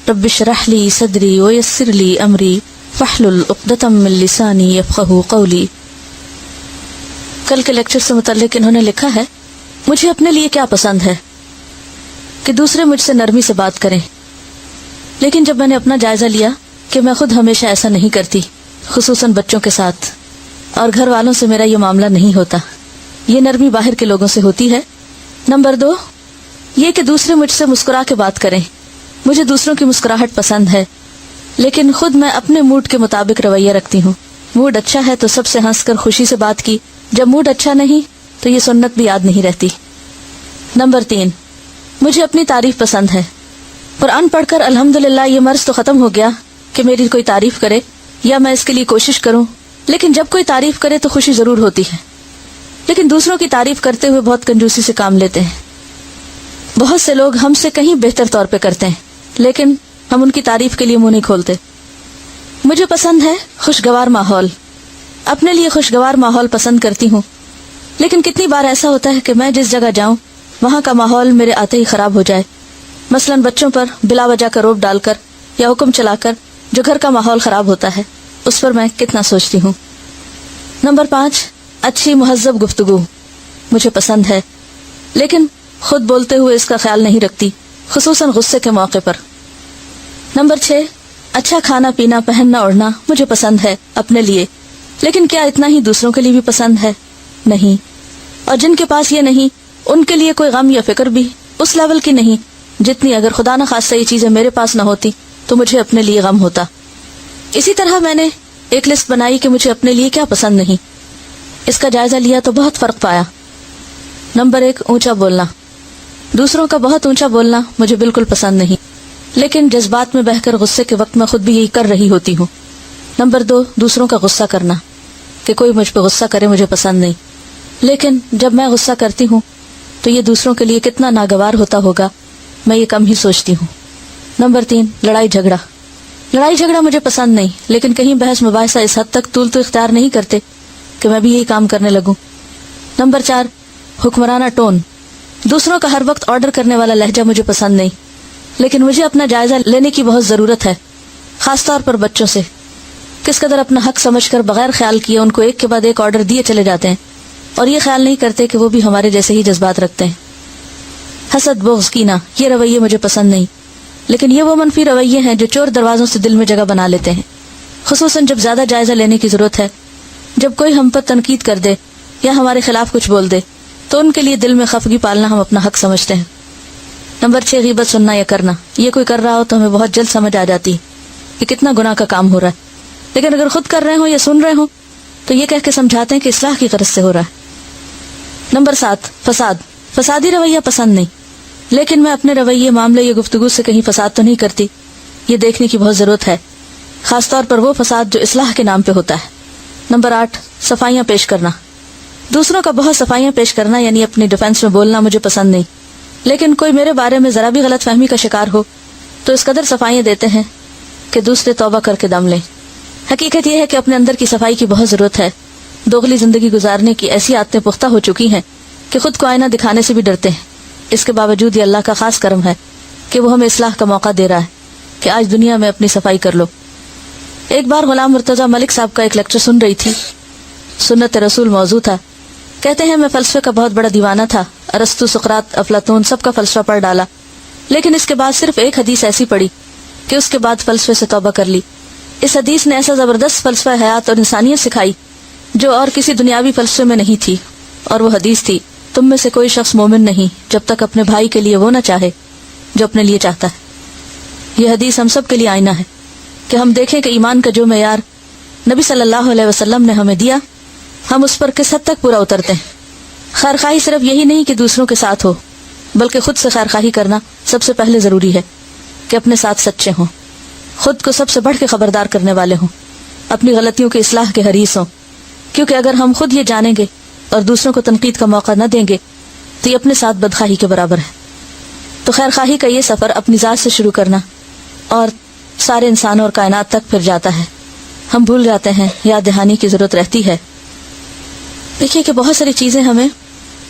رب اشرح لی صدری ویسر لی امری واحلل عقدۃ من لسانی یفقہوا قولی. کل کے لیکچر سے متعلق انہوں نے لکھا ہے، مجھے اپنے لیے کیا پسند ہے کہ دوسرے مجھ سے نرمی سے بات کریں، لیکن جب میں نے اپنا جائزہ لیا کہ میں خود ہمیشہ ایسا نہیں کرتی، خصوصاً بچوں کے ساتھ اور گھر والوں سے میرا یہ معاملہ نہیں ہوتا. یہ نرمی باہر کے لوگوں سے ہوتی ہے. نمبر 2، یہ کہ دوسرے مجھ سے مسکرا کے بات کریں. مجھے دوسروں کی مسکراہٹ پسند ہے، لیکن خود میں اپنے موڈ کے مطابق رویہ رکھتی ہوں. موڈ اچھا ہے تو سب سے ہنس کر خوشی سے بات کی، جب موڈ اچھا نہیں تو یہ سنت بھی یاد نہیں رہتی. نمبر 3، مجھے اپنی تعریف پسند ہے. قرآن پڑھ کر الحمدللہ یہ مرض تو ختم ہو گیا کہ میری کوئی تعریف کرے یا میں اس کے لیے کوشش کروں، لیکن جب کوئی تعریف کرے تو خوشی ضرور ہوتی ہے. لیکن دوسروں کی تعریف کرتے ہوئے بہت کنجوسی سے کام لیتے ہیں. بہت سے لوگ ہم سے کہیں بہتر طور پہ کرتے ہیں، لیکن ہم ان کی تعریف کے لیے منہ نہیں کھولتے. مجھے پسند ہے خوشگوار ماحول. اپنے لیے خوشگوار ماحول پسند کرتی ہوں، لیکن کتنی بار ایسا ہوتا ہے کہ میں جس جگہ جاؤں وہاں کا ماحول میرے آتے ہی خراب ہو جائے. مثلاً بچوں پر بلا وجہ کا روب ڈال کر یا حکم چلا کر جو گھر کا ماحول خراب ہوتا ہے، اس پر میں کتنا سوچتی ہوں. نمبر 5، اچھی مہذب گفتگو. مجھے پسند ہے، لیکن خود بولتے ہوئے اس کا خیال نہیں رکھتی، خصوصاً غصے کے موقع پر. نمبر 6، اچھا کھانا پینا پہننا اوڑھنا. مجھے پسند ہے اپنے لیے، لیکن کیا اتنا ہی دوسروں کے لیے بھی پسند ہے؟ نہیں. اور جن کے پاس یہ نہیں ان کے لیے کوئی غم یا فکر بھی اس لیول کی نہیں جتنی اگر خدا نہ خواستہ یہ چیزیں میرے پاس نہ ہوتی تو مجھے اپنے لیے غم ہوتا. اسی طرح میں نے ایک لسٹ بنائی کہ مجھے اپنے لیے کیا پسند نہیں. اس کا جائزہ لیا تو بہت فرق پایا. نمبر 1، اونچا بولنا. دوسروں کا بہت اونچا بولنا مجھے بالکل پسند نہیں، لیکن جذبات میں بہہ کر غصے کے وقت میں خود بھی یہی کر رہی ہوتی ہوں. نمبر 2، دوسروں کا غصہ کرنا. کہ کوئی مجھ پہ غصہ کرے مجھے پسند نہیں، لیکن جب میں غصہ کرتی ہوں تو یہ دوسروں کے لیے کتنا ناگوار ہوتا ہوگا، میں یہ کم ہی سوچتی ہوں. نمبر 3، لڑائی جھگڑا. لڑائی جھگڑا مجھے پسند نہیں، لیکن کہیں بحث مباحثہ اس حد تک طول تو اختیار نہیں کرتے کہ میں بھی یہی کام کرنے لگوں. Number 4، حکمرانہ tone. دوسروں کا ہر وقت آرڈر کرنے والا لہجہ مجھے پسند نہیں، لیکن مجھے اپنا جائزہ لینے کی بہت ضرورت ہے، خاص طور پر بچوں سے. کس قدر اپنا حق سمجھ کر بغیر خیال کیے ان کو ایک کے بعد ایک آرڈر دیے چلے جاتے ہیں، اور یہ خیال نہیں کرتے کہ وہ بھی ہمارے جیسے ہی جذبات رکھتے ہیں. حسد، بغض، کینہ، یہ رویے مجھے پسند نہیں، لیکن یہ وہ منفی رویے ہیں جو چور دروازوں سے دل میں جگہ بنا لیتے ہیں، خصوصاً جب زیادہ جائزہ لینے کی ضرورت ہے. جب کوئی ہم پر تنقید کر دے یا ہمارے خلاف کچھ بول دے تو ان کے لیے دل میں خفگی پالنا ہم اپنا حق سمجھتے ہیں. نمبر 6، غیبت سننا یا کرنا. یہ کوئی کر رہا ہو تو ہمیں بہت جلد سمجھ آ جاتی ہے کہ کتنا گناہ کا کام ہو رہا ہے، لیکن اگر خود کر رہے ہوں یا سن رہے ہوں تو یہ کہہ کے سمجھاتے ہیں کہ اصلاح کی غرض سے ہو رہا ہے. نمبر 7، فساد. فسادی رویہ پسند نہیں، لیکن میں اپنے رویے، معاملے یا گفتگو سے کہیں فساد تو نہیں کرتی. یہ دیکھنے کی بہت ضرورت ہے، خاص طور پر وہ فساد جو اصلاح کے نام پہ ہوتا ہے. نمبر 8، صفائیاں پیش کرنا. دوسروں کا بہت صفائیاں پیش کرنا یعنی اپنی ڈیفنس میں بولنا مجھے پسند نہیں، لیکن کوئی میرے بارے میں ذرا بھی غلط فہمی کا شکار ہو تو اس قدر صفائیاں دیتے ہیں کہ دوسرے توبہ کر کے دم لیں. حقیقت یہ ہے کہ اپنے اندر کی صفائی کی بہت ضرورت ہے. دوغلی زندگی گزارنے کی ایسی عادتیں پختہ ہو چکی ہیں کہ خود کو آئینہ دکھانے سے بھی ڈرتے ہیں. اس کے باوجود یہ اللہ کا خاص کرم ہے کہ وہ ہمیں اصلاح کا موقع دے رہا ہے کہ آج دنیا میں اپنی صفائی کر لو. ایک بار غلام مرتضیٰ ملک صاحب کا ایک لیکچر سن رہی تھی، سنت رسول موضوع تھا. کہتے ہیں میں فلسفے کا بہت بڑا دیوانہ تھا، ارسطو، سقراط، افلاطون سب کا فلسفہ پڑھ ڈالا، لیکن اس کے بعد صرف ایک حدیث ایسی پڑھی کہ اس کے بعد فلسفے سے توبہ کر لی. اس حدیث نے ایسا زبردست فلسفہ حیات اور انسانیت سکھائی جو اور کسی دنیاوی فلسفے میں نہیں تھی، اور وہ حدیث تھی، تم میں سے کوئی شخص مومن نہیں جب تک اپنے بھائی کے لیے وہ نہ چاہے جو اپنے لیے چاہتا ہے. یہ حدیث ہم سب کے لیے آئینہ ہے کہ ہم دیکھیں کہ ایمان کا جو معیار نبی صلی اللہ علیہ وسلم نے ہمیں دیا ہم اس پر کس حد تک پورا اترتے ہیں. خیرخواہی صرف یہی نہیں کہ دوسروں کے ساتھ ہو، بلکہ خود سے خیرخواہی کرنا سب سے پہلے ضروری ہے کہ اپنے ساتھ سچے ہوں، خود کو سب سے بڑھ کے خبردار کرنے والے ہوں، اپنی غلطیوں کی اصلاح کے حریص ہوں. کیونکہ اگر ہم خود یہ جانیں گے اور دوسروں کو تنقید کا موقع نہ دیں گے تو یہ اپنے ساتھ بدخواہی کے برابر ہے. تو خیرخواہی کا یہ سفر اپنی ذات سے شروع کرنا اور سارے انسانوں اور کائنات تک پھر جاتا ہے. ہم بھول جاتے ہیں، یاد دہانی کی ضرورت رہتی ہے. دیکھیے کہ بہت ساری چیزیں ہمیں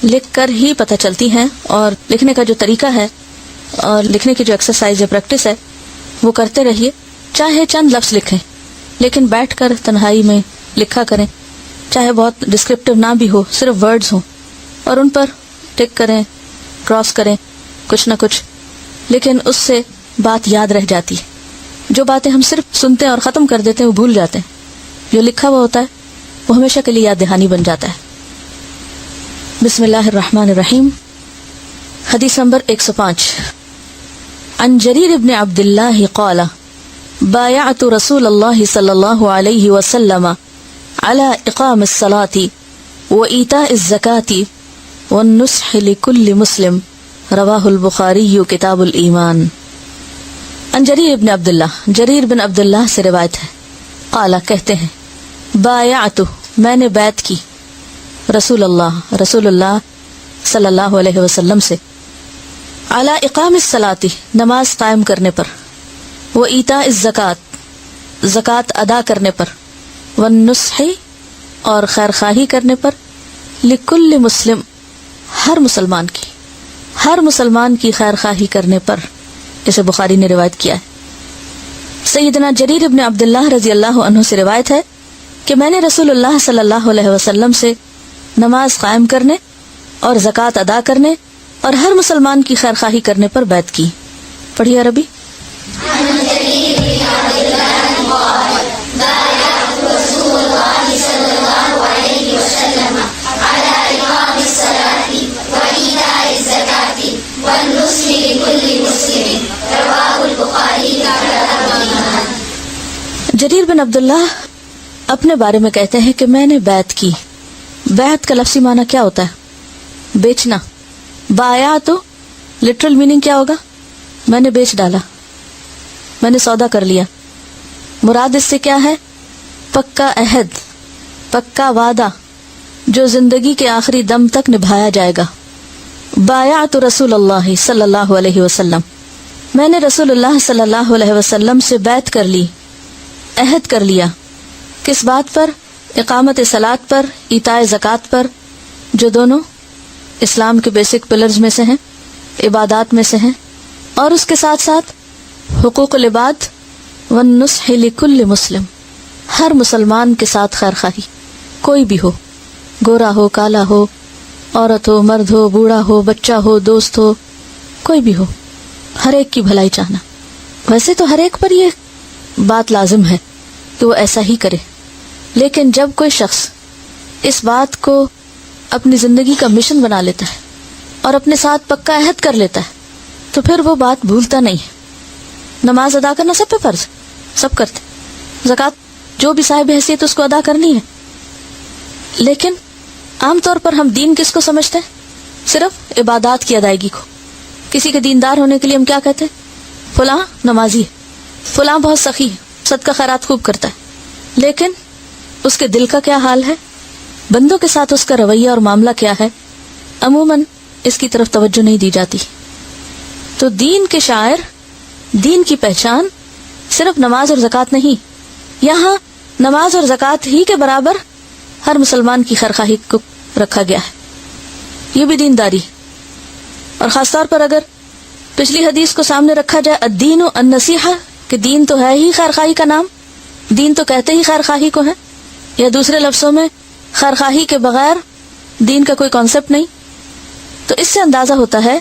لکھ کر ہی پتہ چلتی ہیں، اور لکھنے کا جو طریقہ ہے اور لکھنے کی جو ایکسرسائز یا پریکٹس ہے وہ کرتے رہیے، چاہے چند لفظ لکھیں لیکن بیٹھ کر تنہائی میں لکھا کریں، چاہے بہت ڈسکرپٹیو نہ بھی ہو، صرف ورڈز ہوں، اور ان پر ٹک کریں، کراس کریں کچھ نہ کچھ، لیکن اس سے بات یاد رہ جاتی ہے۔ جو باتیں ہم صرف سنتے ہیں اور ختم کر دیتے ہیں وہ بھول جاتے ہیں، جو لکھا ہوا ہوتا ہے وہ ہمیشہ کے لیے یاد دہانی بن جاتا ہے۔ بسم اللہ الرحمن الرحیم۔ حدیث نمبر 105۔ عن جریر بن عبد اللہ قال بایعت رسول اللہ صلی اللہ علیہ وسلم على اقام الصلاة وإيتاء الزکاة والنصح لكل مسلم، رواہ البخاری کتاب الایمان۔ عن جریر بن عبداللہ، جریر بن عبداللہ سے روایت ہے، قال کہتے ہیں، بایعت میں نے بیعت کی، رسول اللہ صلی اللہ علیہ وسلم سے، علی اقام الصلاۃ نماز قائم کرنے پر، و ایتاء الزکاۃ زکوٰۃ ادا کرنے پر، والنصح اور خیر خواہی کرنے پر، لکل مسلم ہر مسلمان کی خیر خواہی کرنے پر، اسے بخاری نے روایت کیا ہے۔ سیدنا جریر بن عبداللہ رضی اللہ عنہ سے روایت ہے کہ میں نے رسول اللہ صلی اللہ علیہ وسلم سے نماز قائم کرنے اور زکوٰۃ ادا کرنے اور ہر مسلمان کی خیر خواہی کرنے پر بیعت کی۔ پڑھیے عربی۔ جریر بن عبداللہ اپنے بارے میں کہتے ہیں کہ میں نے بیعت کی۔ بیعت کا لفظی معنی کیا ہوتا ہے؟ بیچنا۔ بایا تو لٹرل میننگ کیا ہوگا؟ میں نے بیچ ڈالا، میں نے سودا کر لیا۔ مراد اس سے کیا ہے؟ پکا عہد، پکا وعدہ جو زندگی کے آخری دم تک نبھایا جائے گا۔ بایعت رسول اللہ صلی اللہ علیہ وسلم، میں نے رسول اللہ صلی اللہ علیہ وسلم سے بیعت کر لی، عہد کر لیا۔ کس بات پر؟ اقامت صلاۃ پر، ایتاء زکوٰۃ پر، جو دونوں اسلام کے بیسک پلرز میں سے ہیں، عبادات میں سے ہیں، اور اس کے ساتھ ساتھ حقوق العباد، والنصح لکل مسلم ہر مسلمان کے ساتھ خیر خواہی، کوئی بھی ہو، گورا ہو، کالا ہو، عورت ہو، مرد ہو، بوڑھا ہو، بچہ ہو، دوست ہو، کوئی بھی ہو، ہر ایک کی بھلائی چاہنا۔ ویسے تو ہر ایک پر یہ بات لازم ہے کہ وہ ایسا ہی کرے، لیکن جب کوئی شخص اس بات کو اپنی زندگی کا مشن بنا لیتا ہے اور اپنے ساتھ پکا عہد کر لیتا ہے تو پھر وہ بات بھولتا نہیں ہے۔ نماز ادا کرنا سب پہ فرض، سب کرتے، زکوٰۃ جو بھی صاحب حیثیت اس کو ادا کرنی ہے، لیکن عام طور پر ہم دین کس کو سمجھتے ہیں؟ صرف عبادات کی ادائیگی کو۔ کسی کے دیندار ہونے کے لیے ہم کیا کہتے ہیں؟ فلاں نمازی ہے، فلاں بہت سخی ہے، صدقہ خیرات خوب کرتا ہے، لیکن اس کے دل کا کیا حال ہے؟ بندوں کے ساتھ اس کا رویہ اور معاملہ کیا ہے؟ عموماً اس کی طرف توجہ نہیں دی جاتی۔ تو دین کے شاعر، دین کی پہچان صرف نماز اور زکوٰۃ نہیں، یہاں نماز اور زکوٰۃ ہی کے برابر ہر مسلمان کی خیرخواہی کو رکھا گیا ہے۔ یہ بھی دینداری، اور خاص طور پر اگر پچھلی حدیث کو سامنے رکھا جائے، الدین النصیحہ، کہ دین تو ہے ہی خیرخواہی کا نام، دین تو کہتے ہی خیرخواہی کو ہے، یا دوسرے لفظوں میں خیرخواہی کے بغیر دین کا کوئی کانسیپٹ نہیں، تو اس سے اندازہ ہوتا ہے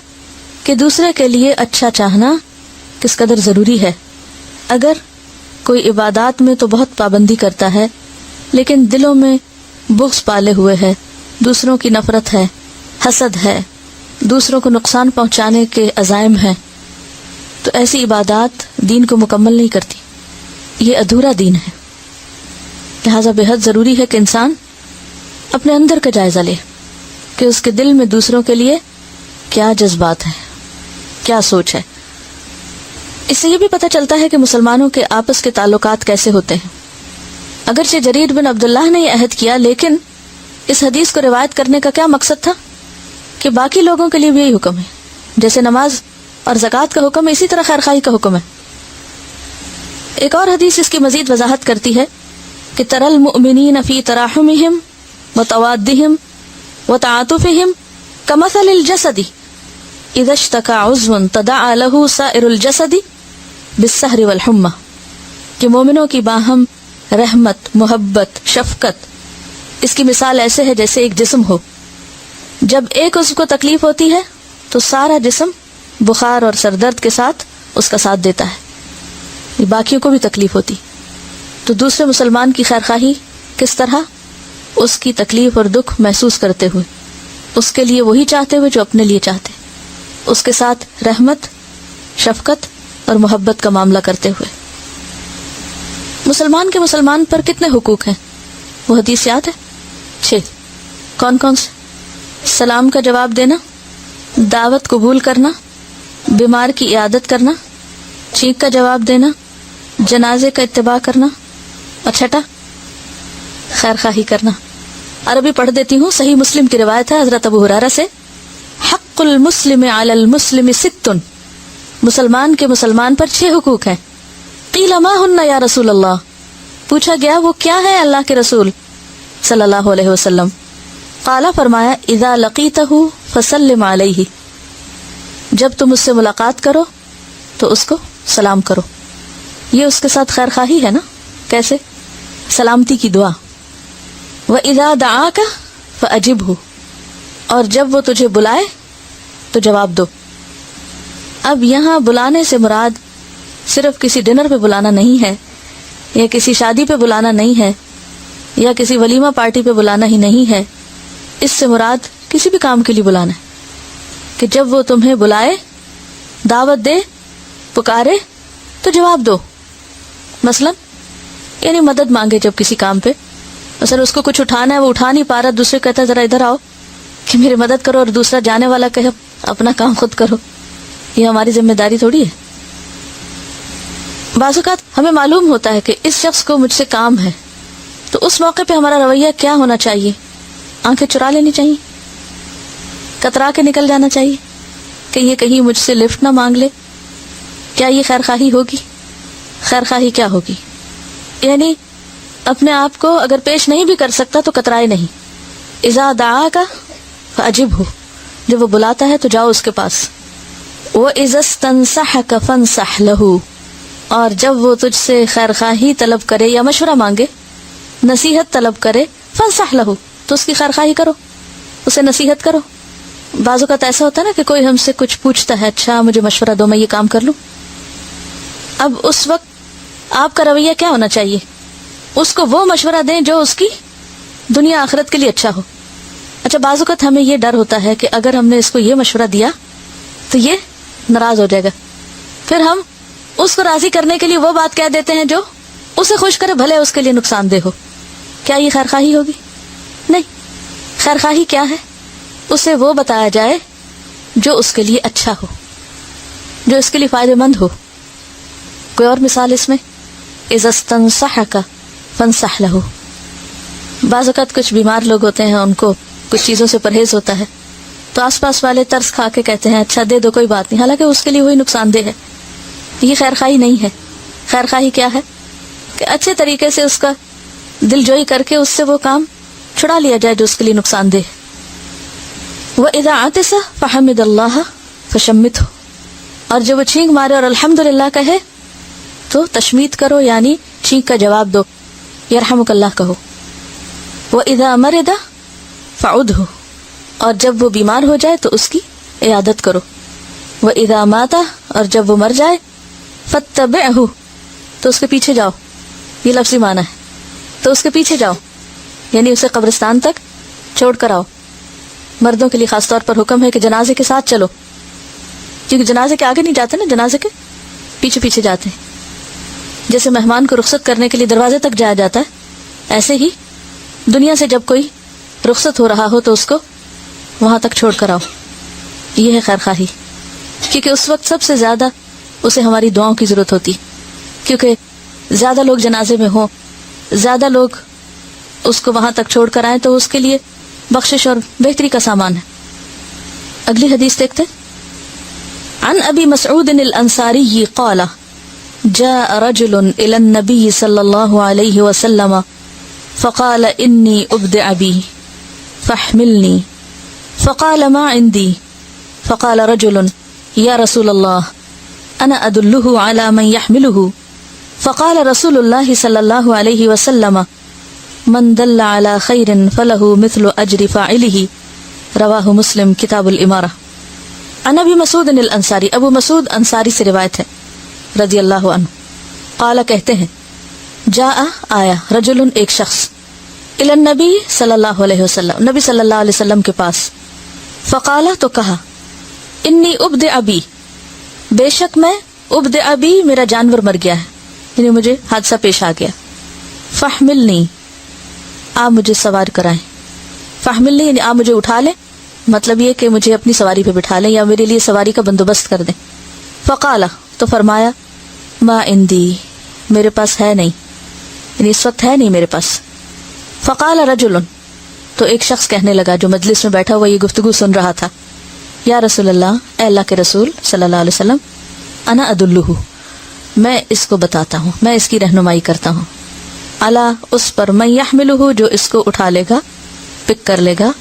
کہ دوسرے کے لیے اچھا چاہنا کس قدر ضروری ہے۔ اگر کوئی عبادات میں تو بہت پابندی کرتا ہے لیکن دلوں میں بغض پالے ہوئے ہے، دوسروں کی نفرت ہے، حسد ہے، دوسروں کو نقصان پہنچانے کے عزائم ہیں، تو ایسی عبادات دین کو مکمل نہیں کرتی، یہ ادھورا دین ہے۔ لہٰذا بے حد ضروری ہے کہ انسان اپنے اندر کا جائزہ لے کہ اس کے دل میں دوسروں کے لیے کیا جذبات ہیں، کیا سوچ ہے۔ اس سے یہ بھی پتہ چلتا ہے کہ مسلمانوں کے آپس کے تعلقات کیسے ہوتے ہیں۔ اگرچہ جریر بن عبداللہ نے یہ عہد کیا، لیکن اس حدیث کو روایت کرنے کا کیا مقصد تھا؟ کہ باقی لوگوں کے لیے بھی یہی حکم ہے، جیسے نماز اور زکوٰۃ کا حکم ہے، اسی طرح خیرخواہی کا حکم ہے۔ ایک اور حدیث اس کی مزید وضاحت کرتی ہے کہ تری المؤمنین فی تراحمہم وتوادہم وتعاطفہم کمثل الجسد اذا اشتکى عضو تداعى له سائر الجسد بالسحر والحمى کہ مومنوں کی باہم رحمت، محبت، شفقت اس کی مثال ایسے ہے جیسے ایک جسم ہو. جب ایک عضو کو تکلیف ہوتی ہے تو سارا جسم بخار اور سر درد کے ساتھ اس کا ساتھ دیتا ہے، باقیوں کو بھی تکلیف ہوتی. تو دوسرے مسلمان کی خیرخواہی کس طرح؟ اس کی تکلیف اور دکھ محسوس کرتے ہوئے، اس کے لیے وہی چاہتے ہوئے جو اپنے لیے چاہتے، اس کے ساتھ رحمت، شفقت اور محبت کا معاملہ کرتے ہوئے. مسلمان کے مسلمان پر کتنے حقوق ہیں؟ وہ حدیث یاد ہے؟ 6. کون کون سے؟ سلام کا جواب دینا، دعوت قبول کرنا، بیمار کی عیادت کرنا، چیخ کا جواب دینا، جنازے کا اتباع کرنا، اور چھٹا خیر خواہی کرنا. عربی پڑھ دیتی ہوں. صحیح مسلم کی روایت ہے حضرت ابو ہریرہ سے، حق المسلم علی المسلم 6، مسلمان کے مسلمان پر 6 حقوق ہیں. قیل ما ہن یا رسول اللہ، پوچھا گیا وہ کیا ہے اللہ کے رسول صلی اللہ علیہ وسلم؟ قال، فرمایا اذا لقیتہ فسلم علیہ، جب تم اس سے ملاقات کرو تو اس کو سلام کرو. یہ اس کے ساتھ خیر خواہی ہے نا. کیسے؟ سلامتی کی دعا. وَإِذَا دَعَاكَ فَأَجِبْهُ، اور جب وہ تجھے بلائے تو جواب دو. اب یہاں بلانے سے مراد صرف کسی ڈنر پہ بلانا نہیں ہے، یا کسی شادی پہ بلانا نہیں ہے، یا کسی ولیمہ پارٹی پہ بلانا ہی نہیں ہے. اس سے مراد کسی بھی کام کے لیے بلانا ہے کہ جب وہ تمہیں بلائے، دعوت دے، پکارے تو جواب دو. مثلا یعنی مدد مانگے جب کسی کام پہ، مثلا اس کو کچھ اٹھانا ہے، وہ اٹھا نہیں پا رہا، دوسرے کہتا ہے ذرا ادھر آؤ کہ میری مدد کرو، اور دوسرا جانے والا کہے اپنا کام خود کرو. یہ ہماری ذمہ داری تھوڑی ہے. بعض اوقات ہمیں معلوم ہوتا ہے کہ اس شخص کو مجھ سے کام ہے، تو اس موقع پہ ہمارا رویہ کیا ہونا چاہیے؟ آنکھیں چرا لینی چاہیے، کترا کے نکل جانا چاہیے کہ یہ کہیں مجھ سے لفٹ نہ مانگ لے. کیا یہ خیر خواہی ہوگی؟ خیر خواہی کیا ہوگی؟ یعنی اپنے آپ کو اگر پیش نہیں بھی کر سکتا تو کترائے نہیں. اذا دعاک فاجبہ، جب وہ بلاتا ہے تو جاؤ اس کے پاس. وَإِذَا اسْتَنصَحَكَ فَانصَحْ لَهُ، اور جب وہ تجھ سے خیر خواہی طلب کرے یا مشورہ مانگے، نصیحت طلب کرے، فَانصَحْ لَهُ، تو اس کی خیر خواہی کرو، اسے نصیحت کرو. بعض اوقات ایسا ہوتا ہے نا کہ کوئی ہم سے کچھ پوچھتا ہے، اچھا مجھے مشورہ دو، میں یہ کام کر لوں. اب اس وقت آپ کا رویہ کیا ہونا چاہیے؟ اس کو وہ مشورہ دیں جو اس کی دنیا آخرت کے لیے اچھا ہو. اچھا بعض اوقات ہمیں یہ ڈر ہوتا ہے کہ اگر ہم نے اس کو یہ مشورہ دیا تو یہ ناراض ہو جائے گا، پھر ہم اس کو راضی کرنے کے لیے وہ بات کہہ دیتے ہیں جو اسے خوش کرے، بھلے اس کے لیے نقصان دہ ہو. کیا یہ خیر خواہی ہوگی؟ نہیں. خیر خواہی کیا ہے؟ اسے وہ بتایا جائے جو اس کے لیے اچھا ہو، جو اس کے لیے فائدہ مند ہو. کوئی اور مثال اس میں؟ اذا استنصحک فانصح لہ. بعض اوقات کچھ بیمار لوگ ہوتے ہیں، ان کو کچھ چیزوں سے پرہیز ہوتا ہے، تو آس پاس والے ترس کھا کے کہتے ہیں اچھا دے دو، کوئی بات نہیں، حالانکہ اس کے لیے وہی نقصان دہ ہے. یہ خیر خواہی نہیں ہے. خیر خواہی کیا ہے؟ کہ اچھے طریقے سے اس کا دل جوئی کر کے اس سے وہ کام چھڑا لیا جائے جو اس کے لیے نقصان دہ. وَإِذَا عَطِسَ فَحَمِدَ اللَّهَ فَشَمِّتْهُ، اور جب وہ چھینک مارے اور الحمدللہ کہے تو تشمیت کرو، یعنی چھینک کا جواب دو، یرحمک اللہ کہو. وَإِذَا مَرِضَ فَعُدْهُ، اور جب وہ بیمار ہو جائے تو اس کی عیادت کرو. وَإِذَا مَاتَ، اور جب وہ مر جائے، فَاتَّبِعْهُ، تو اس کے پیچھے جاؤ. یہ لفظی معنی ہے، تو اس کے پیچھے جاؤ یعنی اسے قبرستان تک چھوڑ کر آؤ. مردوں کے لیے خاص طور پر حکم ہے کہ جنازے کے ساتھ چلو، کیونکہ جنازے کے آگے نہیں جاتے نا، جنازے کے پیچھے پیچھے جاتے ہیں. جیسے مہمان کو رخصت کرنے کے لیے دروازے تک جایا جاتا ہے، ایسے ہی دنیا سے جب کوئی رخصت ہو رہا ہو تو اس کو وہاں تک چھوڑ کر آؤ. یہ ہے خیر خواہی، کیونکہ اس وقت سب سے زیادہ اسے ہماری دعاؤں کی ضرورت ہوتی، کیونکہ زیادہ لوگ جنازے میں ہوں، زیادہ لوگ اس کو وہاں تک چھوڑ کر آئیں تو اس کے لیے بخشش اور بہتری کا سامان ہے. اگلی حدیث دیکھتے. عن ابی مسعود الانصاری قال جاء رجل الى النبي صلی اللہ علیہ وسلم فقال انی ابدع بی فاحملنی فقال ما عندي فقال رجل یا رسول اللہ انا ادلہ علی من یحملہ فقال رسول اللہ صلی اللہ علیہ وسلم من دل علی خیر فلہ مثل اجر فاعلہ، رواہ مسلم کتاب الامارہ۔ عن ابی مسعود الانصاری، ابو مسعود انصاری سے روایت ہے رضی اللہ عنہ، قال کہتے ہیں جاء آیا رجل ایک شخص الی النبی صلی اللہ علیہ وسلم، نبی صلی اللہ علیہ وسلم کے پاس، فقال تو کہا انی ابدع بی، بے شک میں ابدع بی میرا جانور مر گیا ہے، یعنی مجھے حادثہ پیش آ گیا، فاحملنی آپ مجھے سوار کرائیں، فاحملنی یعنی آپ مجھے اٹھا لیں، مطلب یہ کہ مجھے اپنی سواری پہ بٹھا لیں یا میرے لیے سواری کا بندوبست کر دیں۔ فقال تو فرمایا ما عندی میرے پاس ہے نہیں، یعنی اس وقت ہے نہیں میرے پاس۔ فقال رجل تو ایک شخص کہنے لگا جو مجلس میں بیٹھا ہوا یہ گفتگو سن رہا تھا، یا رسول اللہ، اے اللہ کے رسول صلی اللہ علیہ وسلم، انا ادلہ میں اس کو بتاتا ہوں، میں اس کی رہنمائی کرتا ہوں، الا اس پر، من یحملہ جو اس کو اٹھا لے گا، پک کر لے گا،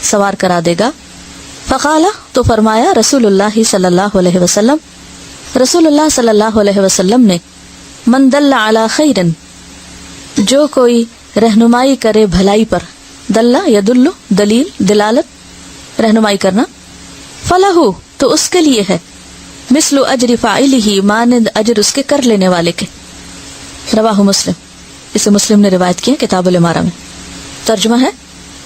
سوار کرا دے گا۔ فقال تو فرمایا رسول اللہ صلی اللہ علیہ وسلم، رسول اللہ صلی اللہ علیہ وسلم نے، من دل علی خیر جو کوئی رہنمائی کرے بھلائی پر، دلہ یدل دلیل دلالت رہنمائی کرنا، فلہ تو اس کے لیے ہے، مثل اجر فاعلہ مانند اجر اس کے کر لینے والے کے، رواہ مسلم، اسے مسلم نے روایت کی ہے کتاب الامارہ میں۔ ترجمہ ہے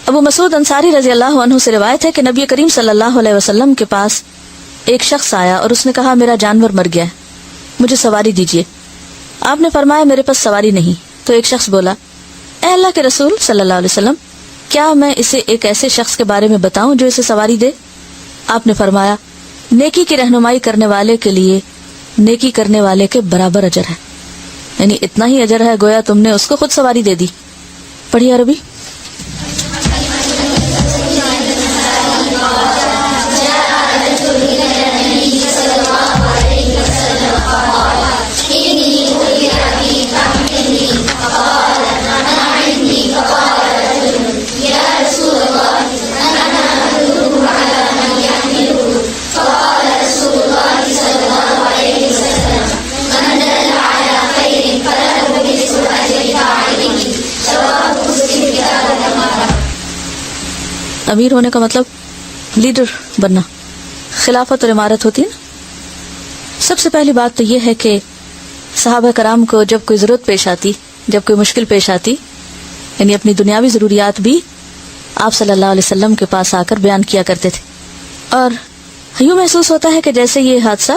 ابو مسعود انصاری رضی اللہ عنہ سے روایت ہے کہ نبی کریم صلی اللہ علیہ وسلم کے پاس ایک شخص آیا اور اس نے کہا میرا جانور مر گیا ہے، مجھے سواری دیجیے۔ آپ نے فرمایا میرے پاس سواری نہیں۔ تو ایک شخص بولا اے اللہ کے رسول صلی اللہ علیہ وسلم، کیا میں اسے ایک ایسے شخص کے بارے میں بتاؤں جو اسے سواری دے؟ آپ نے فرمایا نیکی کی رہنمائی کرنے والے کے لیے نیکی کرنے والے کے برابر اجر ہے، یعنی اتنا ہی اجر ہے گویا تم نے اس کو خود سواری دے دی۔ پڑھی عربی۔ امیر ہونے کا مطلب لیڈر بننا، خلافت اور امارت ہوتی ہے نا۔ سب سے پہلی بات تو یہ ہے کہ صحابہ کرام کو جب کوئی ضرورت پیش آتی، جب کوئی مشکل پیش آتی، یعنی اپنی دنیاوی ضروریات بھی آپ صلی اللہ علیہ وسلم کے پاس آ کر بیان کیا کرتے تھے، اور یوں محسوس ہوتا ہے کہ جیسے یہ حادثہ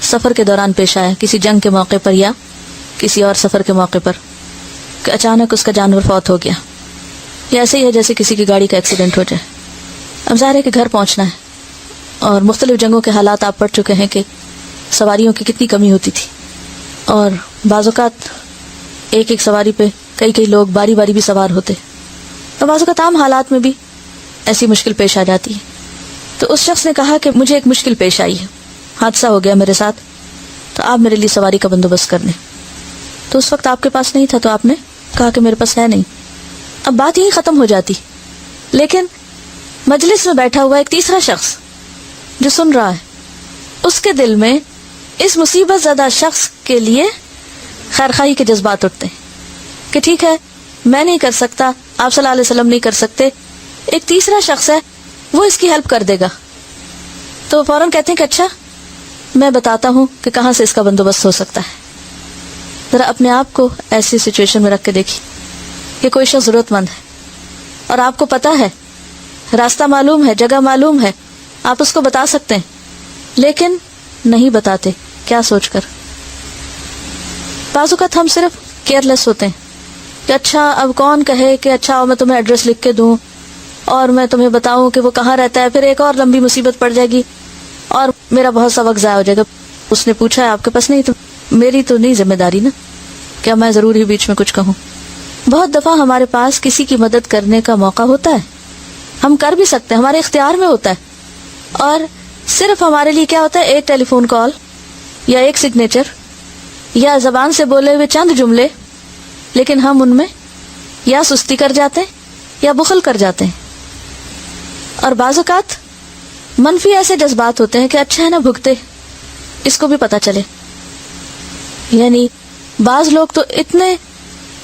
سفر کے دوران پیش آیا، کسی جنگ کے موقع پر یا کسی اور سفر کے موقع پر، کہ اچانک اس کا جانور فوت ہو گیا، یا ایسے ہی ہے جیسے کسی کی گاڑی کا ایکسیڈنٹ ہو جائے۔ اب ظاہر ہے کہ گھر پہنچنا ہے، اور مختلف جنگوں کے حالات آپ پڑھ چکے ہیں کہ سواریوں کی کتنی کمی ہوتی تھی، اور بعض اوقات ایک ایک سواری پہ کئی کئی لوگ باری باری بھی سوار ہوتے، اور بعض اوقات عام حالات میں بھی ایسی مشکل پیش آ جاتی ہے۔ تو اس شخص نے کہا کہ مجھے ایک مشکل پیش آئی ہے، حادثہ ہو گیا میرے ساتھ، تو آپ میرے لیے سواری کا بندوبست کر دیں۔ تو اس وقت آپ کے پاس نہیں تھا، تو آپ نے کہا کہ میرے پاس ہے نہیں۔ اب بات یہی ختم ہو جاتی، لیکن مجلس میں بیٹھا ہوا ایک تیسرا شخص جو سن رہا ہے، اس کے دل میں اس مصیبت زدہ شخص کے لیے خیرخواہی کے جذبات اٹھتے ہیں کہ ٹھیک ہے میں نہیں کر سکتا، آپ صلی اللہ علیہ وسلم نہیں کر سکتے، ایک تیسرا شخص ہے وہ اس کی ہیلپ کر دے گا۔ تو فوراً کہتے ہیں کہ اچھا میں بتاتا ہوں کہ کہاں سے اس کا بندوبست ہو سکتا ہے۔ ذرا اپنے آپ کو ایسی سچویشن میں رکھ کے دیکھیے کہ کوئی شخص ضرورت مند ہے اور آپ کو پتا ہے، راستہ معلوم ہے، جگہ معلوم ہے، آپ اس کو بتا سکتے ہیں، لیکن نہیں بتاتے۔ کیا سوچ کر؟ بعض اوقات ہم صرف کیئرلیس ہوتے ہیں کہ اچھا اب کون کہے کہ اچھا میں تمہیں ایڈریس لکھ کے دوں اور میں تمہیں بتاؤں کہ وہ کہاں رہتا ہے، پھر ایک اور لمبی مصیبت پڑ جائے گی اور میرا بہت سا وقت ضائع ہو جائے گا۔ اس نے پوچھا ہے آپ کے پاس نہیں، تو میری تو نہیں ذمہ داری نا، کیا میں ضرور ہی بیچ میں کچھ کہوں۔ بہت دفعہ ہمارے پاس کسی کی مدد کرنے کا موقع ہوتا ہے، ہم کر بھی سکتے ہیں، ہمارے اختیار میں ہوتا ہے، اور صرف ہمارے لیے کیا ہوتا ہے، ایک ٹیلی فون کال یا ایک سگنیچر یا زبان سے بولے ہوئے چند جملے، لیکن ہم ان میں یا سستی کر جاتے ہیں یا بخل کر جاتے ہیں۔ اور بعض اوقات منفی ایسے جذبات ہوتے ہیں کہ اچھا ہے نا بھگتے، اس کو بھی پتا چلے. یعنی بعض لوگ تو اتنے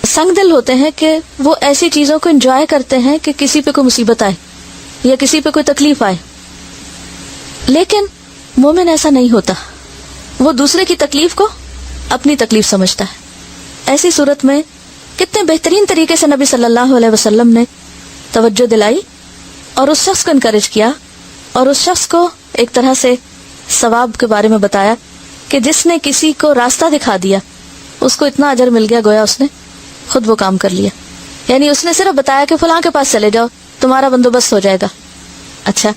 سنگ دل ہوتے ہیں کہ وہ ایسی چیزوں کو انجوائے کرتے ہیں کہ کسی پہ کوئی مصیبت آئے یا کسی پہ کوئی تکلیف آئے. لیکن مومن ایسا نہیں ہوتا، وہ دوسرے کی تکلیف کو اپنی تکلیف سمجھتا ہے. ایسی صورت میں کتنے بہترین طریقے سے نبی صلی اللہ علیہ وسلم نے توجہ دلائی اور اس شخص کو انکریج کیا اور اس شخص کو ایک طرح سے ثواب کے بارے میں بتایا کہ جس نے کسی کو راستہ دکھا دیا اس کو اتنا اجر مل گیا گویا اس نے خود وہ کام کر لیا. یعنی اس نے صرف بتایا کہ فلاں کے پاس چلے جاؤ، تمہارا بندوبست ہو جائے گا. اچھا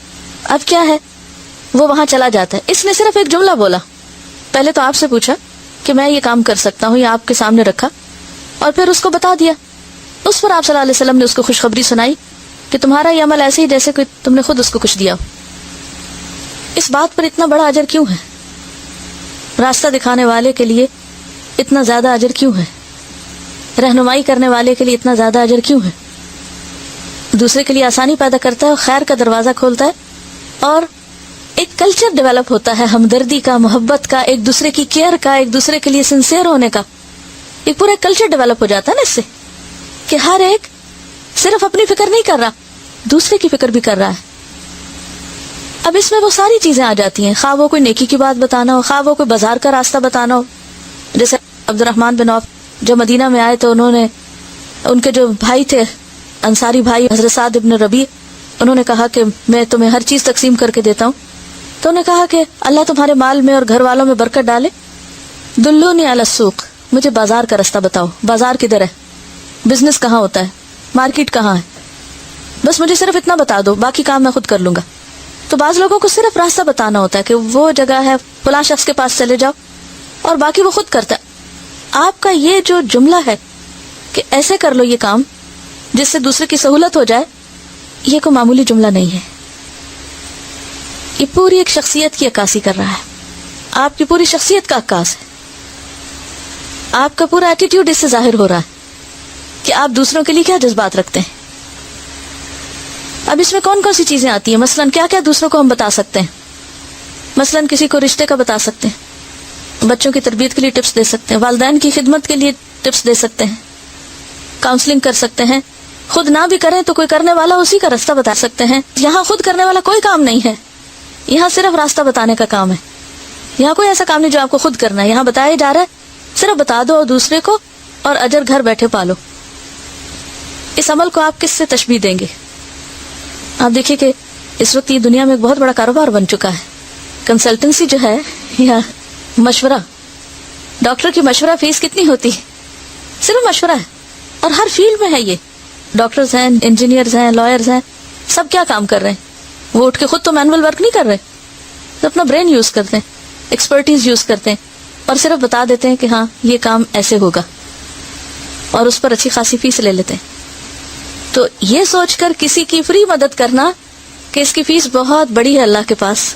اب کیا ہے، وہ وہاں چلا جاتا ہے. اس نے صرف ایک جملہ بولا، پہلے تو آپ سے پوچھا کہ میں یہ کام کر سکتا ہوں، یہ آپ کے سامنے رکھا اور پھر اس کو بتا دیا. اس پر آپ صلی اللہ علیہ وسلم نے اس کو خوشخبری سنائی کہ تمہارا یہ عمل ایسے ہی جیسے کہ تم نے خود اس کو کچھ دیا ہو. اس بات پر اتنا بڑا اجر کیوں ہے؟ راستہ دکھانے والے کے لیے اتنا زیادہ اجر کیوں ہے؟ رہنمائی کرنے والے کے لیے اتنا زیادہ اجر کیوں ہے؟ دوسرے کے لیے آسانی پیدا کرتا ہے، خیر کا دروازہ کھولتا ہے اور ایک کلچر ڈیولپ ہوتا ہے ہمدردی کا، محبت کا، ایک دوسرے کی کیئر کا، ایک دوسرے کے لیے سنسیئر ہونے کا. ایک پورا کلچر ڈیولپ ہو جاتا ہے نا اس سے کہ ہر ایک صرف اپنی فکر نہیں کر رہا، دوسرے کی فکر بھی کر رہا ہے. اب اس میں وہ ساری چیزیں آ جاتی ہیں، خواہ وہ کوئی نیکی کی بات بتانا ہو، خواہ وہ کوئی بازار کا راستہ بتانا ہو. جیسے عبد الرحمن بن عوف جو مدینہ میں آئے تو انہوں نے، ان کے جو بھائی تھے انصاری بھائی حضرت سعد ابن ربیع، انہوں نے کہا کہ میں تمہیں ہر چیز تقسیم کر کے دیتا ہوں. تو انہوں نے کہا کہ اللہ تمہارے مال میں اور گھر والوں میں برکت ڈالے. دلونی علی السوق، مجھے بازار کا راستہ بتاؤ، بازار کدھر ہے، بزنس کہاں ہوتا ہے، مارکیٹ کہاں ہے، بس مجھے صرف اتنا بتا دو، باقی کام میں خود کر لوں گا. تو بعض لوگوں کو صرف راستہ بتانا ہوتا ہے کہ وہ جگہ ہے، فلاں شخص کے پاس چلے جاؤ، اور باقی وہ خود کرتا ہے. آپ کا یہ جو جملہ ہے کہ ایسے کر لو یہ کام جس سے دوسرے کی سہولت ہو جائے، یہ کوئی معمولی جملہ نہیں ہے. یہ پوری ایک شخصیت کی عکاسی کر رہا ہے، آپ کی پوری شخصیت کا عکاس ہے. آپ کا پورا ایٹیٹیوڈ اس سے ظاہر ہو رہا ہے کہ آپ دوسروں کے لیے کیا جذبات رکھتے ہیں. اب اس میں کون کون سی چیزیں آتی ہیں؟ مثلاً کیا کیا دوسروں کو ہم بتا سکتے ہیں. مثلاً کسی کو رشتے کا بتا سکتے ہیں، بچوں کی تربیت کے لیے ٹپس دے سکتے ہیں، والدین کی خدمت کے لیے ٹپس دے سکتے ہیں، کاؤنسلنگ کر سکتے ہیں. خود نہ بھی کریں تو کوئی کرنے والا اسی کا راستہ بتا سکتے ہیں. یہاں خود کرنے والا کوئی کام نہیں ہے، یہاں صرف راستہ بتانے کا کام ہے. یہاں کوئی ایسا کام نہیں جو آپ کو خود کرنا ہے، یہاں بتایا جا رہا ہے صرف بتا دو اور دوسرے کو، اور اجر گھر بیٹھے پالو. اس عمل کو آپ کس سے تشبیہ دیں گے؟ آپ دیکھیں کہ اس وقت یہ دنیا میں ایک بہت بڑا کاروبار بن چکا ہے. کنسلٹنسی جو ہے یا مشورہ، ڈاکٹر کی مشورہ فیس کتنی ہوتی ہے؟ صرف مشورہ ہے، اور ہر فیلڈ میں ہے. یہ ڈاکٹرز ہیں، انجینئرز ہیں، لائرز ہیں، سب کیا کام کر رہے ہیں؟ وہ اٹھ کے خود تو مینول ورک نہیں کر رہے، تو اپنا برین یوز کرتے ہیں، ایکسپرٹیز یوز کرتے ہیں، اور صرف بتا دیتے ہیں کہ ہاں یہ کام ایسے ہوگا، اور اس پر اچھی خاصی فیس لے لیتے ہیں. تو یہ سوچ کر کسی کی فری مدد کرنا کہ اس کی فیس بہت بڑی ہے اللہ کے پاس،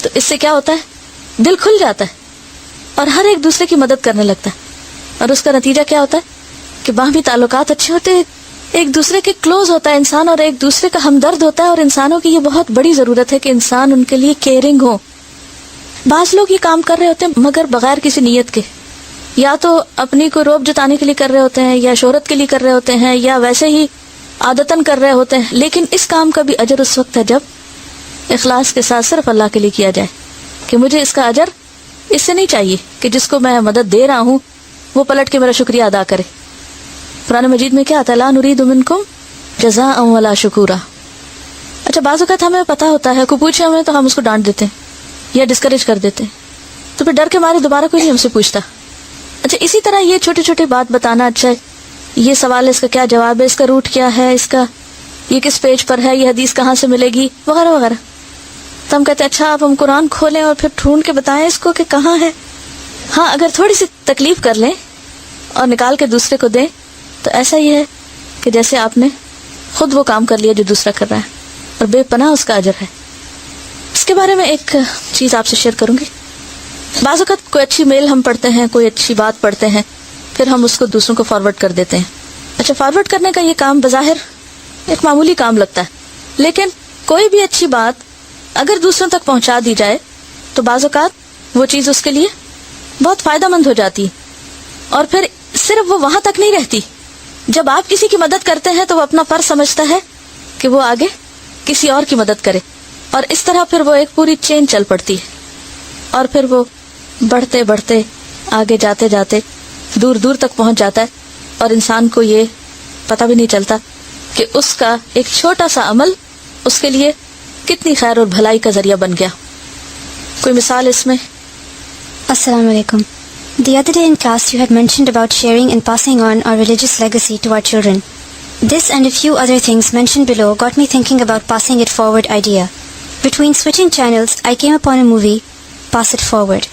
تو اس سے کیا ہوتا ہے؟ دل کھل جاتا ہے اور ہر ایک دوسرے کی مدد کرنے لگتا ہے. اور اس کا نتیجہ کیا ہوتا ہے کہ باہمی تعلقات اچھے ہوتے ہیں، ایک دوسرے کے کلوز ہوتا ہے انسان، اور ایک دوسرے کا ہمدرد ہوتا ہے. اور انسانوں کی یہ بہت بڑی ضرورت ہے کہ انسان ان کے لیے کیئرنگ ہو. بعض لوگ یہ کام کر رہے ہوتے ہیں مگر بغیر کسی نیت کے، یا تو اپنی کو روب جتانے کے لیے کر رہے ہوتے ہیں، یا شہرت کے لیے کر رہے ہوتے ہیں، یا ویسے ہی عادتاً کر رہے ہوتے ہیں. لیکن اس کام کا بھی اجر اس وقت ہے جب اخلاص کے ساتھ صرف اللہ کے لیے کیا جائے، کہ مجھے اس کا اجر اس سے نہیں چاہیے کہ جس کو میں مدد دے رہا ہوں وہ پلٹ کے میرا شکریہ ادا کرے. قرآن مجید میں کیا آتا ہے؟ لا نرید منکم جزاء ولا شکورا. اچھا بعض اوقات ہمیں پتہ ہوتا ہے، کوئی پوچھے ہمیں تو ہم اس کو ڈانٹ دیتے ہیں یا ڈسکریج کر دیتے ہیں، تو پھر ڈر کے مارے دوبارہ کوئی نہیں ہم سے پوچھتا. اچھا اسی طرح یہ چھوٹی چھوٹی بات بتانا، اچھا یہ سوال ہے، اس کا کیا جواب ہے، اس کا روٹ کیا ہے، اس کا یہ کس پیج پر ہے، یہ حدیث کہاں سے ملے گی، وغیرہ وغیرہ. تو ہم کہتے ہیں اچھا آپ ہم قرآن کھولیں اور پھر ڈھونڈ کے بتائیں اس کو کہ کہاں ہے. ہاں اگر تھوڑی سی تکلیف کر لیں اور نکال کے دوسرے کو دیں تو ایسا ہی ہے کہ جیسے آپ نے خود وہ کام کر لیا جو دوسرا کر رہا ہے، اور بے پناہ اس کا اجر ہے. اس کے بارے میں ایک چیز آپ سے شیئر کروں گی. بعض اوقات کوئی اچھی میل ہم پڑھتے ہیں، کوئی اچھی بات پڑھتے ہیں، پھر ہم اس کو دوسروں کو فارورڈ کر دیتے ہیں. اچھا فارورڈ کرنے کا یہ کام بظاہر ایک معمولی کام لگتا ہے، لیکن کوئی بھی اچھی بات اگر دوسروں تک پہنچا دی جائے تو بعض اوقات وہ چیز اس کے لیے بہت فائدہ مند ہو جاتی ہے. اور پھر صرف وہ وہاں تک نہیں رہتی. جب آپ کسی کی مدد کرتے ہیں تو وہ اپنا فرض سمجھتا ہے کہ وہ آگے کسی اور کی مدد کرے, اور اس طرح پھر وہ ایک پوری چین چل پڑتی ہے, اور پھر وہ بڑھتے بڑھتے آگے جاتے جاتے دور دور تک پہنچ جاتا ہے, اور انسان کو یہ پتہ بھی نہیں چلتا کہ اس کا ایک چھوٹا سا عمل اس کے لیے کتنی خیر اور بھلائی کا ذریعہ بن گیا. کوئی مثال اس میں؟ Assalamu alaikum. The other day in class you had mentioned about sharing and passing on our religious legacy to our children. This and a few other things mentioned below got me thinking about passing it forward idea. Between switching channels, I came upon a movie, Pass It Forward.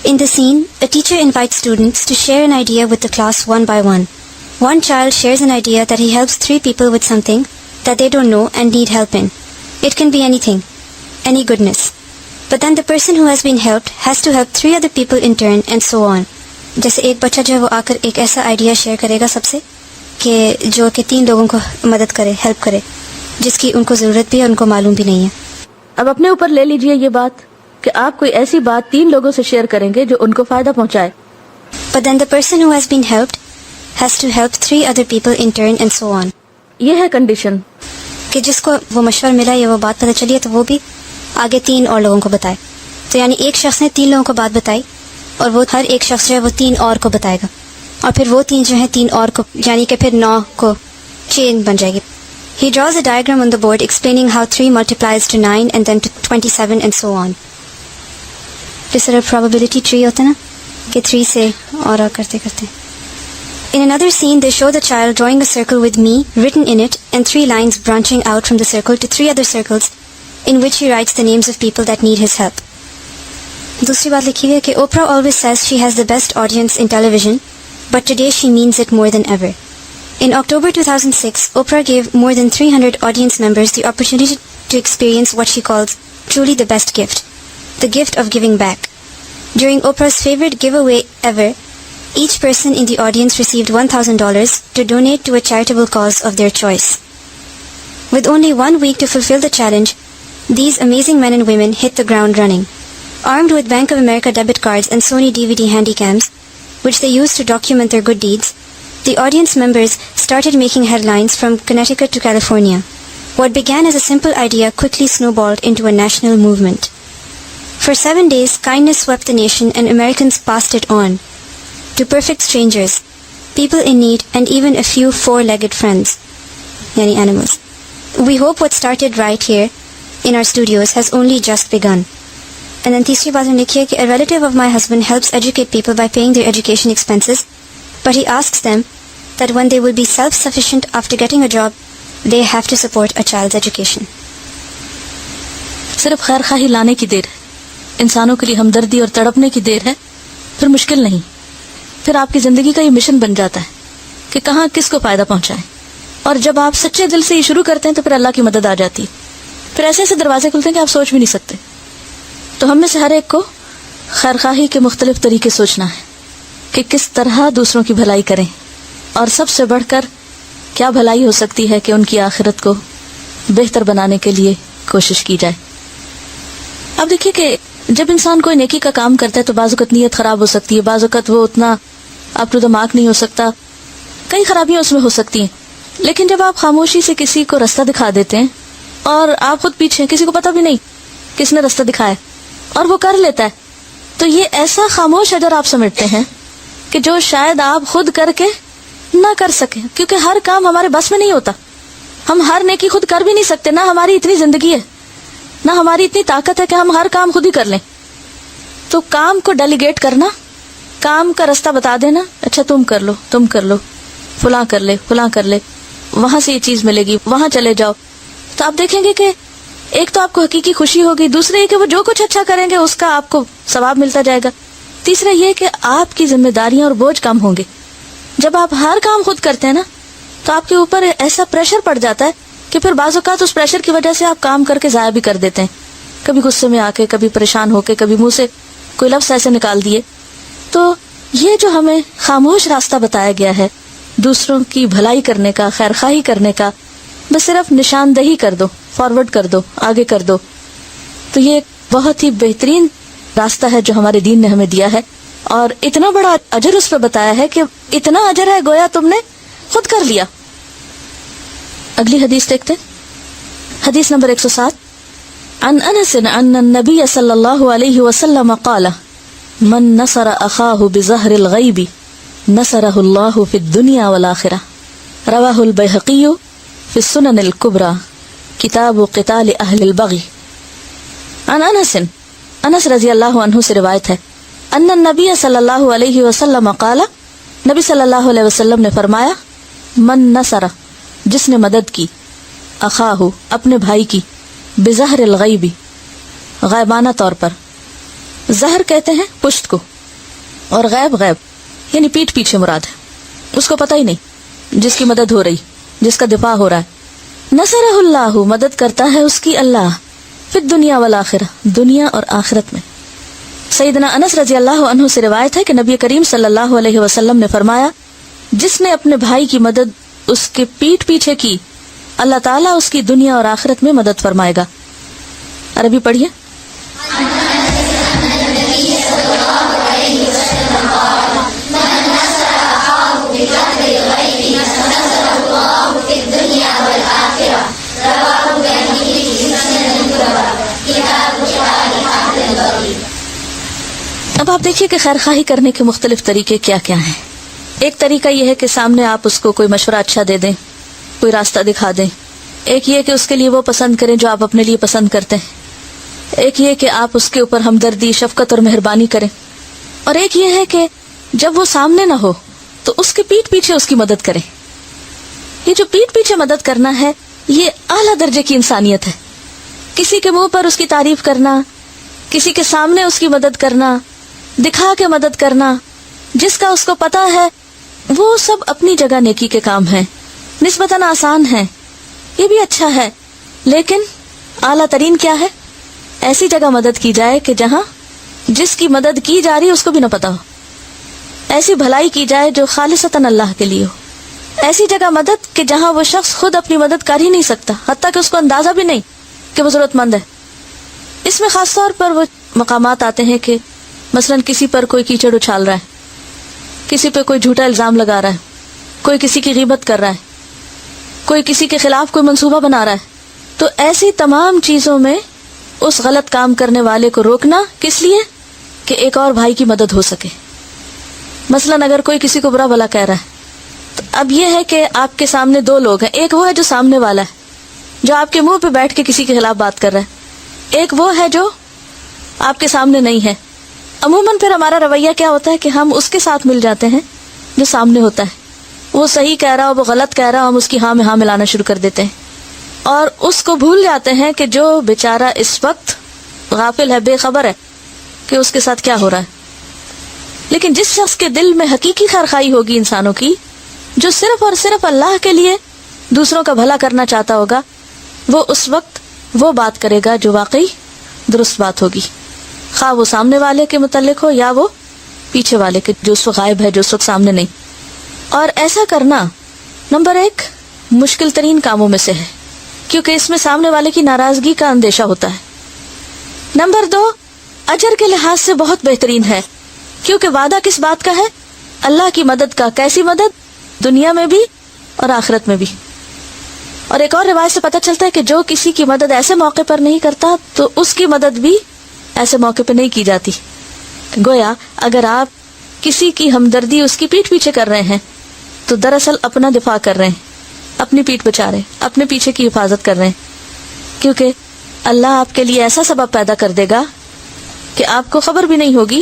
In the scene, a teacher invites students to share an idea with the class one by one. One child shares an idea that he helps 3 people with something that they don't know and need help in. It can be anything, any goodness. But then the person who has been helped has to help 3 other people in turn and so on. جیسے ایک بچہ جو ہے وہ آ کر ایک ایسا idea share کرے گا سب سے کہ جو کہ 3 لوگوں کو مدد کرے, ہیلپ کرے, جس کی ان کو ضرورت بھی ہے اور ان کو معلوم بھی نہیں ہے. اب اپنے اوپر لے لیجئے یہ بات کہ آپ کوئی ایسی بات 3 لوگوں سے شیئر کریں گے جو ان کو فائدہ پہنچائے. But then the person who has been helped has to help 3 other people in turn and so on. یہ ہے کنڈیشن کہ جس کو وہ مشورہ ملا یا وہ بات پتہ چلی ہے تو وہ بھی آگے 3 اور لوگوں کو بتائے. تو یعنی ایک شخص نے 3 لوگوں کو بات بتائی اور وہ ہر ایک شخص جو ہے وہ 3 اور کو بتائے گا, اور پھر وہ 3 جو ہیں 3 اور کو, یعنی کہ پھر 9 کو چین بن جائے گی. He draws a diagram on the board explaining how 3 multiplies to 9 and then to 27 and so on. جس طرح probability tree ہوتا ہے نا کہ 3 سے اور کرتے کرتے. In another scene they show the child drawing a circle with me written in it and 3 lines branching out from the circle to 3 other circles in which he writes the names of people that need his help. دوسری بات لکھی ہوئی ہے کہ Oprah always says she has the best audience in television, but today she means it more than ever. In October 2006, Oprah gave more than 300 audience members the opportunity to experience what she calls truly the best gift, the gift of giving back. During Oprah's favorite giveaway ever, each person in the audience received $1,000 to donate to a charitable cause of their choice. With only 1 week to fulfill the challenge, these amazing men and women hit the ground running. Armed with Bank of America debit cards and Sony DVD handycams, which they used to document their good deeds, the audience members started making headlines from Connecticut to California. What began as a simple idea quickly snowballed into a national movement. For 7 days, kindness swept the nation and Americans passed it on to perfect strangers, people in need, and even a few 4-legged friends, yani animals. We hope what started right here in our studios has only just begun. And then تیسری بات میں لکھی ہے کہ a relative of my husband helps educate people by paying their education expenses, but he asks them that when they will be self-sufficient after getting a job, they have to support a child's education. صرف خیر خواہی لانے کی دیر ہے, انسانوں کے لیے ہمدردی اور تڑپنے کی دیر ہے, پھر مشکل نہیں, پھر آپ کی زندگی کا یہ مشن بن جاتا ہے کہ کہاں کس کو فائدہ پہنچائیں. اور جب آپ سچے دل سے یہ شروع کرتے ہیں تو پھر اللہ کی مدد آ جاتی ہے, پھر ایسے ایسے دروازے کھلتے ہیں کہ آپ سوچ بھی نہیں سکتے. تو ہم میں سے ہر ایک کو خیر خواہی کے مختلف طریقے سوچنا ہے کہ کس طرح دوسروں کی بھلائی کریں, اور سب سے بڑھ کر کیا بھلائی ہو سکتی ہے کہ ان کی آخرت کو بہتر بنانے کے لیے کوشش کی جائے. اب دیکھیے کہ جب انسان کوئی نیکی کا کام کرتا ہے تو بعض اوقات نیت خراب ہو سکتی ہے, بعض اوقات وہ اتنا اپ ٹو دی مارک نہیں ہو سکتا, کئی خرابیاں اس میں ہو سکتی ہیں. لیکن جب آپ خاموشی سے کسی کو رستہ دکھا دیتے ہیں اور آپ خود پیچھے ہیں, کسی کو پتہ بھی نہیں کس نے رستہ دکھایا, اور وہ کر لیتا ہے, تو یہ ایسا خاموش اجر آپ سمجھتے ہیں کہ جو شاید آپ خود کر کے نہ کر سکیں, کیونکہ ہر کام ہمارے بس میں نہیں ہوتا. ہم ہر نیکی خود کر بھی نہیں سکتے, نہ ہماری اتنی زندگی ہے, نہ ہماری اتنی طاقت ہے کہ ہم ہر کام خود ہی کر لیں. تو کام کو ڈیلیگیٹ کرنا, کام کا رستہ بتا دینا, اچھا تم کر لو, تم کر لو, فلاں کر لے, فلاں کر لے, وہاں سے یہ چیز ملے گی, وہاں چلے جاؤ. تو آپ دیکھیں گے کہ ایک تو آپ کو حقیقی خوشی ہوگی, دوسرے یہ کہ وہ جو کچھ اچھا کریں گے اس کا آپ کو ثواب ملتا جائے گا, تیسرا یہ کہ آپ کی ذمہ داریاں اور بوجھ کم ہوں گے. جب آپ ہر کام خود کرتے ہیں نا تو آپ کے اوپر ایسا پریشر پڑ جاتا ہے کہ پھر بعض اوقات اس پریشر کی وجہ سے آپ کام کر کے ضائع بھی کر دیتے ہیں, کبھی غصے میں آ کے, کبھی پریشان ہو کے, کبھی منہ سے کوئی لفظ ایسے نکال دیے. تو یہ جو ہمیں خاموش راستہ بتایا گیا ہے دوسروں کی بھلائی کرنے کا, خیر خواہی کرنے کا, بس صرف نشاندہی کر دو, فارورڈ کر دو, آگے کر دو, تو یہ ایک بہت ہی بہترین راستہ ہے جو ہمارے دین نے ہمیں دیا ہے, اور اتنا بڑا اجر اس پہ بتایا ہے کہ اتنا اجر ہے گویا تم نے خود کر لیا. اگلی حدیث دیکھتے ہیں. حدیث نمبر 107. عن انس ان النبي صلی اللہ علیہ وسلم قال من نصر اخاه بظهر الغیب نصره اللہ فی الدنیا والآخرہ. رواہ البیہقی فی السنن الکبریٰ کتاب قتال اہل البغی. عن انس رضی اللہ عنہ سے روایت ہے, ان النبی صلی اللہ علیہ وسلم قال, نبی صلی اللہ علیہ وسلم نے فرمایا, من نصر, جس نے مدد کی, اخاہ, اپنے بھائی کی, بظہر الغیب, غیبانہ طور پر. زہر کہتے ہیں پشت کو, اور غیب یعنی پیٹھ پیچھے مراد ہے, اس کو پتہ ہی نہیں جس کی مدد ہو رہی, جس کا دفاع ہو رہا ہے. نصرہ اللہ, مدد کرتا ہے اس کی اللہ, فی الدنیا والآخرہ, دنیا اور آخرت میں. سیدنا انس رضی اللہ عنہ سے روایت ہے کہ نبی کریم صلی اللہ علیہ وسلم نے فرمایا, جس نے اپنے بھائی کی مدد اس کے پیٹھ پیچھے کی, اللہ تعالیٰ اس کی دنیا اور آخرت میں مدد فرمائے گا. عربی پڑھیے. اب آپ دیکھیے کہ خیر خواہی کرنے کے مختلف طریقے کیا کیا ہیں. ایک طریقہ یہ ہے کہ سامنے آپ اس کو کوئی مشورہ اچھا دے دیں, کوئی راستہ دکھا دیں. ایک یہ کہ اس کے لیے وہ پسند کریں جو آپ اپنے لیے پسند کرتے ہیں. ایک یہ کہ آپ اس کے اوپر ہمدردی, شفقت اور مہربانی کریں. اور ایک یہ ہے کہ جب وہ سامنے نہ ہو تو اس کے پیٹھ پیچھے اس کی مدد کریں. یہ جو پیٹھ پیچھے مدد کرنا ہے یہ اعلیٰ درجے کی انسانیت ہے. کسی کے منہ پر اس کی تعریف کرنا, کسی کے سامنے اس کی مدد کرنا, دکھا کے مدد کرنا, جس کا اس کو پتا ہے, وہ سب اپنی جگہ نیکی کے کام ہیں, نسبتاً آسان ہیں, یہ بھی اچھا ہے. لیکن اعلیٰ ترین کیا ہے؟ ایسی جگہ مدد کی جائے کہ جہاں جس کی مدد کی جا رہی اس کو بھی نہ پتا ہو. ایسی بھلائی کی جائے جو خالصتاً اللہ کے لیے ہو. ایسی جگہ مدد کہ جہاں وہ شخص خود اپنی مدد کر ہی نہیں سکتا, حتیٰ کہ اس کو اندازہ بھی نہیں کہ وہ ضرورت مند ہے. اس میں خاص طور پر وہ مقامات آتے ہیں کہ مثلاً کسی پر کوئی کیچڑ اچھال رہا ہے, کسی پہ کوئی جھوٹا الزام لگا رہا ہے, کوئی کسی کی غیبت کر رہا ہے, کوئی کسی کے خلاف کوئی منصوبہ بنا رہا ہے. تو ایسی تمام چیزوں میں اس غلط کام کرنے والے کو روکنا, کس لیے؟ کہ ایک اور بھائی کی مدد ہو سکے. مثلاً اگر کوئی کسی کو برا بھلا کہہ رہا ہے, تو اب یہ ہے کہ آپ کے سامنے دو لوگ ہیں. ایک وہ ہے جو سامنے والا ہے, جو آپ کے منہ پہ بیٹھ کے کسی کے خلاف بات کر رہا ہے. ایک وہ ہے جو آپ کے سامنے نہیں ہے. عموماً پھر ہمارا رویہ کیا ہوتا ہے کہ ہم اس کے ساتھ مل جاتے ہیں جو سامنے ہوتا ہے. وہ صحیح کہہ رہا ہو, وہ غلط کہہ رہا ہو, ہم اس کی ہاں میں ہاں ملانا شروع کر دیتے ہیں, اور اس کو بھول جاتے ہیں کہ جو بیچارہ اس وقت غافل ہے, بے خبر ہے کہ اس کے ساتھ کیا ہو رہا ہے. لیکن جس شخص کے دل میں حقیقی خیرخواہی ہوگی انسانوں کی, جو صرف اور صرف اللہ کے لیے دوسروں کا بھلا کرنا چاہتا ہوگا, وہ اس وقت وہ بات کرے گا جو واقعی درست بات ہوگی, خواہ وہ سامنے والے کے متعلق ہو یا وہ پیچھے والے کے جو اس وقت غائب ہے, جو اس وقت سامنے نہیں. اور ایسا کرنا نمبر 1 مشکل ترین کاموں میں سے ہے, کیونکہ اس میں سامنے والے کی ناراضگی کا اندیشہ ہوتا ہے. نمبر 2 اجر کے لحاظ سے بہت بہترین ہے, کیونکہ وعدہ کس بات کا ہے؟ اللہ کی مدد کا. کیسی مدد؟ دنیا میں بھی اور آخرت میں بھی. اور ایک اور روایت سے پتہ چلتا ہے کہ جو کسی کی مدد ایسے موقع پر نہیں کرتا تو اس کی مدد بھی ایسے موقع پہ نہیں کی جاتی. گویا اگر آپ کسی کی ہمدردی اس کی پیٹھ پیچھے کر رہے ہیں تو دراصل اپنا دفاع کر رہے ہیں, اپنی پیٹھ بچا رہے ہیں, اپنے پیچھے کی حفاظت کر رہے ہیں. کیونکہ اللہ آپ کے لیے ایسا سبب پیدا کر دے گا کہ آپ کو خبر بھی نہیں ہوگی,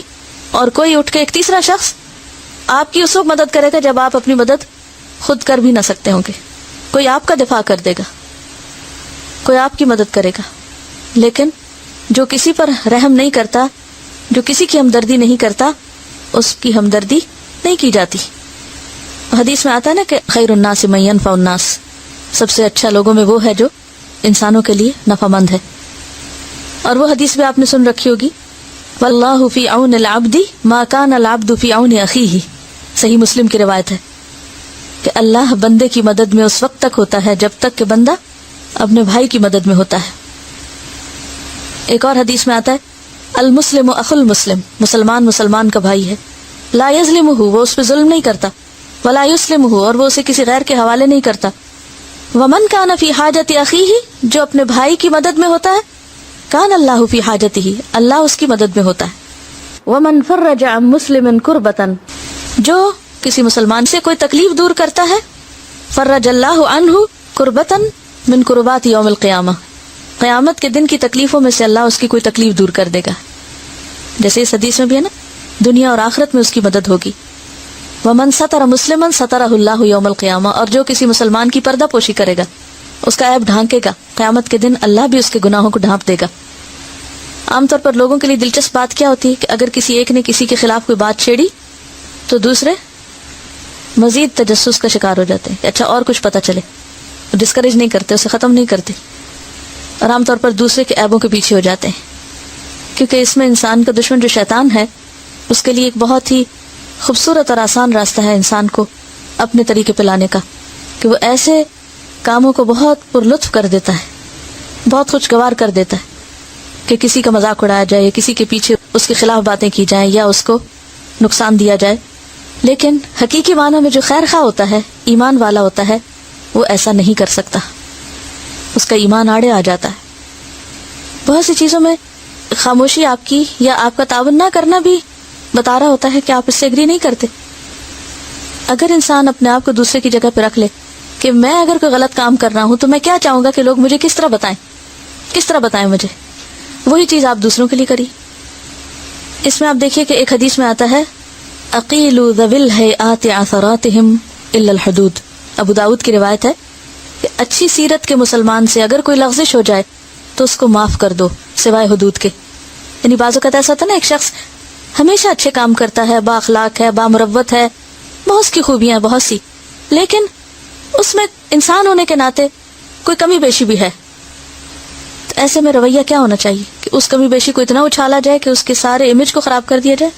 اور کوئی اٹھ کے ایک تیسرا شخص آپ کی اس وقت مدد کرے گا جب آپ اپنی مدد خود کر بھی نہ سکتے ہوں گے. کوئی آپ کا دفاع کر دے گا, کوئی آپ کی مدد کرے گا. لیکن جو کسی پر رحم نہیں کرتا, جو کسی کی ہمدردی نہیں کرتا, اس کی ہمدردی نہیں کی جاتی. حدیث میں آتا ہے نا کہ خیر الناس من ينفع الناس, سب سے اچھا لوگوں میں وہ ہے جو انسانوں کے لیے نفع مند ہے. اور وہ حدیث بھی آپ نے سن رکھی ہوگی, واللہ فی عون العبد ما کان العبد فی عون اخیہ, صحیح مسلم کی روایت ہے کہ اللہ بندے کی مدد میں اس وقت تک ہوتا ہے جب تک کہ بندہ اپنے بھائی کی مدد میں ہوتا ہے. ایک اور حدیث میں آتا ہے المسلم اخو المسلم، مسلمان مسلمان کا بھائی ہے، لا یظلمہ، وہ اس پہ ظلم نہیں کرتا، ولا یسلمہ، اور وہ اسے کسی غیر کے حوالے نہیں کرتا، ومن کان فی حاجت اخیہ، جو اپنے بھائی کی مدد میں ہوتا ہے، کان اللہ فی حاجتہ، اللہ اس کی مدد میں ہوتا ہے، ومن فرج عن مسلم کربۃ، جو کسی مسلمان سے کوئی تکلیف دور کرتا ہے، فرج اللہ عنہ کربۃ من کربات یوم القیامہ، قیامت کے دن کی تکلیفوں میں سے اللہ اس کی کوئی تکلیف دور کر دے گا. جیسے اس حدیث میں بھی ہے نا، دنیا اور آخرت میں اس کی مدد ہوگی. ومن ستر مسلما سترہ اللہ یوم القیامہ، اور جو کسی مسلمان کی پردہ پوشی کرے گا، اس کا عیب ڈھانکے گا، قیامت کے دن اللہ بھی اس کے گناہوں کو ڈھانپ دے گا. عام طور پر لوگوں کے لیے دلچسپ بات کیا ہوتی ہے کہ اگر کسی ایک نے کسی کے خلاف کوئی بات چھیڑی تو دوسرے مزید تجسس کا شکار ہو جاتے ہیں کہ اچھا اور کچھ پتہ چلے، ڈسکریج نہیں کرتے، اسے ختم نہیں کرتے، اور عام طور پر دوسرے کے عیبوں کے پیچھے ہو جاتے ہیں. کیونکہ اس میں انسان کا دشمن جو شیطان ہے، اس کے لیے ایک بہت ہی خوبصورت اور آسان راستہ ہے انسان کو اپنے طریقے پہ لانے کا، کہ وہ ایسے کاموں کو بہت پرلطف کر دیتا ہے، بہت خوشگوار کر دیتا ہے کہ کسی کا مذاق اڑایا جائے یا کسی کے پیچھے اس کے خلاف باتیں کی جائیں یا اس کو نقصان دیا جائے. لیکن حقیقی معنی میں جو خیر خواہ ہوتا ہے، ایمان والا ہوتا ہے، وہ ایسا نہیں کر سکتا، اس کا ایمان آڑے آ جاتا ہے. بہت سی چیزوں میں خاموشی آپ کی یا آپ کا تعاون نہ کرنا بھی بتا رہا ہوتا ہے کہ آپ اس سے ایگری نہیں کرتے. اگر انسان اپنے آپ کو دوسرے کی جگہ پہ رکھ لے کہ میں اگر کوئی غلط کام کر رہا ہوں تو میں کیا چاہوں گا کہ لوگ مجھے کس طرح بتائیں مجھے، وہی چیز آپ دوسروں کے لیے کری. اس میں آپ دیکھیے کہ ایک حدیث میں آتا ہے اقیلوا ذوی الہیئات عثراتہم الا الحدود، ابو داؤد کی روایت ہے کہ اچھی سیرت کے مسلمان سے اگر کوئی لغزش ہو جائے تو اس کو معاف کر دو سوائے حدود کے. یعنی بعض اوقات ایسا ہوتا ہے نا، ایک شخص ہمیشہ اچھے کام کرتا ہے، با اخلاق ہے، با مروت ہے، بہت سی خوبیاں ہیں، بہت سی، لیکن اس میں انسان ہونے کے ناطے کوئی کمی بیشی بھی ہے. تو ایسے میں رویہ کیا ہونا چاہیے کہ اس کمی بیشی کو اتنا اچھالا جائے کہ اس کے سارے امیج کو خراب کر دیا جائے؟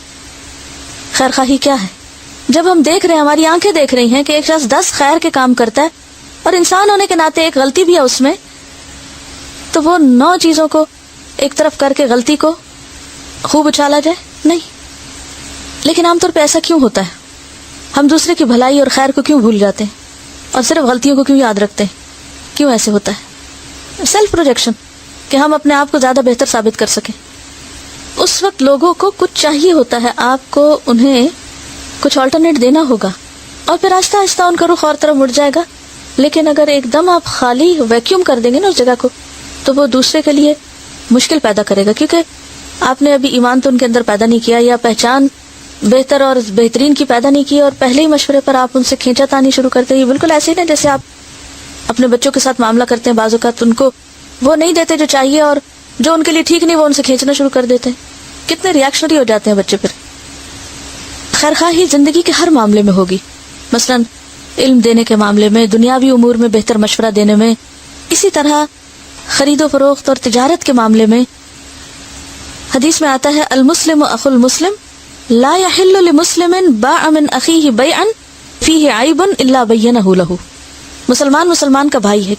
خیر خواہی کیا ہے؟ جب ہم دیکھ رہے ہیں، ہماری آنکھیں دیکھ رہی ہیں کہ ایک شخص 10 خیر کے کام کرتا ہے اور انسان ہونے کے ناطے ایک غلطی بھی ہے اس میں، تو وہ 9 چیزوں کو ایک طرف کر کے غلطی کو خوب اچھالا جائے؟ نہیں. لیکن عام طور پہ ایسا کیوں ہوتا ہے؟ ہم دوسرے کی بھلائی اور خیر کو کیوں بھول جاتے ہیں اور صرف غلطیوں کو کیوں یاد رکھتے ہیں؟ کیوں ایسے ہوتا ہے؟ سیلف پروجیکشن، کہ ہم اپنے آپ کو زیادہ بہتر ثابت کر سکیں. اس وقت لوگوں کو کچھ چاہیے ہوتا ہے، آپ کو انہیں کچھ آلٹرنیٹ دینا ہوگا، اور پھر آہستہ آہستہ ان کا رخ اور طرف مڑ جائے گا. لیکن اگر ایک دم آپ خالی ویکیوم کر دیں گے نا اس جگہ کو، تو وہ دوسرے کے لیے مشکل پیدا کرے گا، کیونکہ آپ نے ابھی ایمان تو ان کے اندر پیدا نہیں کیا، یا پہچان بہتر اور بہترین کی پیدا نہیں کی، اور پہلے ہی مشورے پر آپ ان سے کھینچا تانی شروع کرتے ہیں. بالکل ایسے ہی نا جیسے آپ اپنے بچوں کے ساتھ معاملہ کرتے ہیں، بعض اوقات ان کو وہ نہیں دیتے جو چاہیے، اور جو ان کے لیے ٹھیک نہیں وہ ان سے کھینچنا شروع کر دیتے ہیں. کتنے ریاکشنری ہو جاتے ہیں بچے. پھر خیر خواہی زندگی کے ہر معاملے میں ہوگی، مثلا علم دینے کے معاملے میں، دنیاوی امور میں بہتر مشورہ دینے میں، اسی طرح خرید و فروخت اور تجارت کے معاملے میں. حدیث میں آتا ہے المسلم اخو المسلم لا يحل لمسلم باع من اخیہ بیعا فیہ عیب الا بینہ لہ. مسلمان مسلمان کا بھائی ہے،